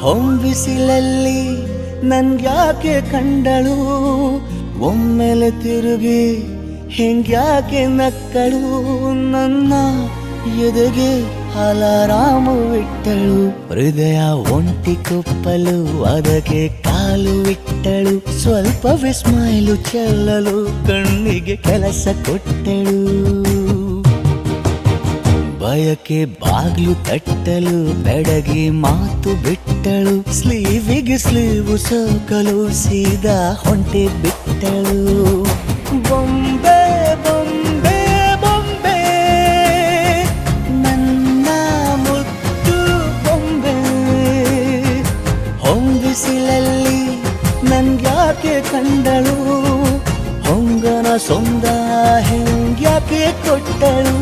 ಹೊಂಬಿಸಿಲಲ್ಲಿ ನನ್ಗ್ಯಾಕೆ ಕಂಡಳು, ಒಮ್ಮೆಲೆ ತಿರುಗಿ ಹಿಂಗ್ಯಾಕೆ ನಕ್ಕಳು, ನನ್ನ ಎದೆಗೆ ಅಲಾರಾಮು ಇಟ್ಟಳು, ಹೃದಯ ಒಂಟಿ ಕೊಪ್ಪಲು ಅದಕ್ಕೆ ಕಾಲು ಇಟ್ಟಳು, ಸ್ವಲ್ಪ ವಿಸ್ಮೈಲು ಚೆಲ್ಲಲು ಕಣ್ಣಿಗೆ ಕೆಲಸ ಕೊಟ್ಟಳು, ಬಯಕೆ ಬಾಗ್ಲು ತಟ್ಟಲು ಬೆಡಗಿ ಮಾತು ಬಿಟ್ಟಳು, ಸ್ಲೀವಿಗೆ ಸ್ಲೀವು ಸೋಕಲು ಸೀದಾ ಹೊಂಟೆ ಬಿಟ್ಟಳು. ಬೊಂಬೆ ಬೊಂಬೆ ಬೊಂಬೆ ನನ್ನ ಮುದ್ದು ಬೊಂಬೆ, ಹೊಂಬಿಸಿಲಲ್ಲಿ ನನ್ಗ್ಯಾಕೆ ಕಂಡಳು, ಹೊಂಗನ ಸೊಂದ ಹೆಂಗ್ಯಾಕೆ ಕೊಟ್ಟಳು.